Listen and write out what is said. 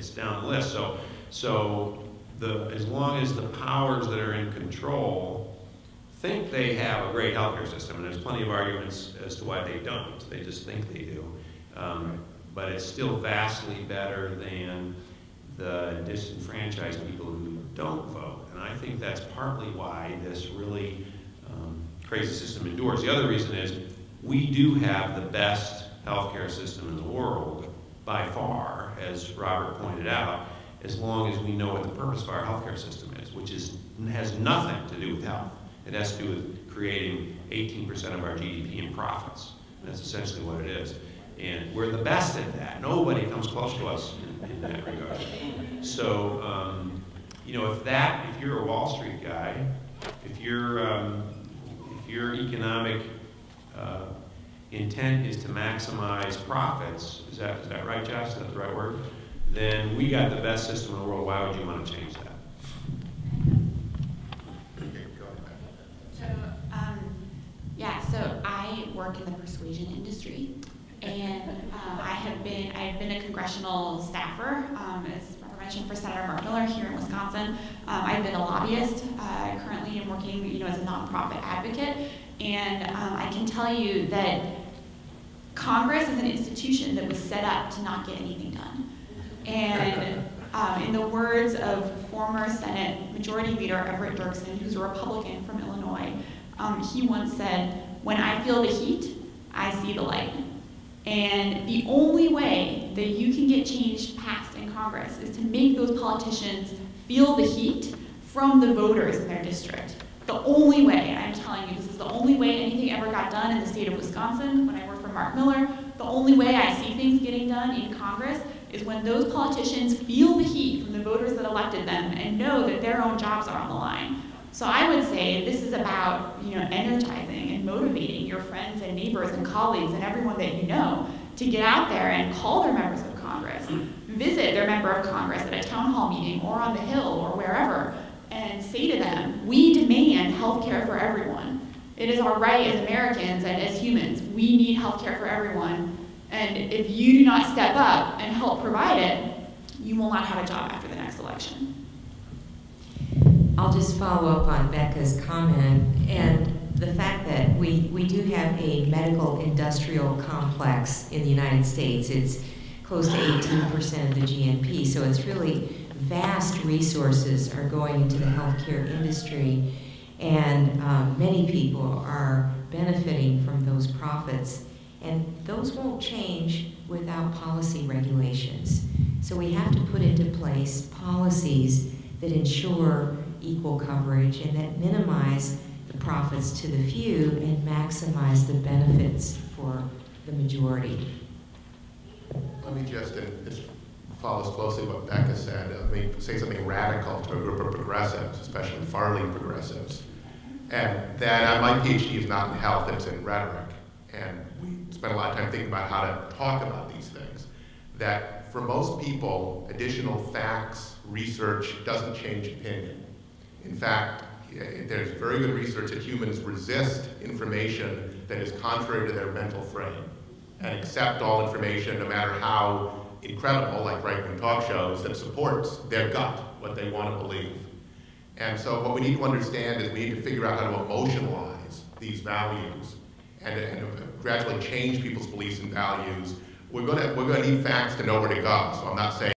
it's down the list. So as long as the powers that are in control think they have a great healthcare system, and there's plenty of arguments as to why they don't. They just think they do. But it's still vastly better than the disenfranchised people who don't vote. And I think that's partly why this really crazy system endures. The other reason is we do have the best healthcare system in the world by far, as Robert pointed out, as long as we know what the purpose of our healthcare system is, which has nothing to do with health. It has to do with creating 18% of our GDP in profits. That's essentially what it is. And we're the best at that. Nobody comes close to us in that regard. So, you know, if you're a Wall Street guy, if your economic intent is to maximize profits, is that right, Josh? Is that the right word? Then we got the best system in the world. Why would you want to change that? So I work in the persuasion industry, and I have been a congressional staffer, as Robert mentioned, for Senator Mark Miller here in Wisconsin. I've been a lobbyist. Currently, I'm working, as a nonprofit advocate, and I can tell you that Congress is an institution that was set up to not get anything done. And in the words of former Senate Majority Leader Everett Dirksen, who's a Republican from Illinois, he once said, "When I feel the heat, I see the light." And the only way that you can get change passed in Congress is to make those politicians feel the heat from the voters in their district. The only way, and I'm telling you, this is the only way anything ever got done in the state of Wisconsin when I worked for Mark Miller. The only way I see things getting done in Congress is when those politicians feel the heat from the voters that elected them and know that their own jobs are on the line. So I would say this is about, energizing and motivating your friends and neighbors and colleagues and everyone that you know to get out there and call their members of Congress, visit their member of Congress at a town hall meeting or on the Hill or wherever, and say to them, we demand health care for everyone. It is our right as Americans and as humans. We need health care for everyone. And if you do not step up and help provide it, you will not have a job after the next election. I'll just follow up on Becca's comment and the fact that we do have a medical industrial complex in the United States. It's close to 18% of the GNP, so it's really vast resources are going into the healthcare industry, and many people are benefiting from those profits, and those won't change without policy regulations. So we have to put into place policies that ensure equal coverage and that minimize the profits to the few and maximize the benefits for the majority. Let me just follows closely what Becca said. Let me say something radical to a group of progressives, especially far-leaning progressives. And that my PhD is not in health, it's in rhetoric. And we spend a lot of time thinking about how to talk about these things. That for most people, additional facts, research doesn't change opinion. In fact, there's very good research that humans resist information that is contrary to their mental frame and accept all information, no matter how incredible, like right-wing talk shows, that supports their gut, what they want to believe. And so what we need to understand is we need to figure out how to emotionalize these values and gradually change people's beliefs and values. We're going to need facts to know where to go. So I'm not saying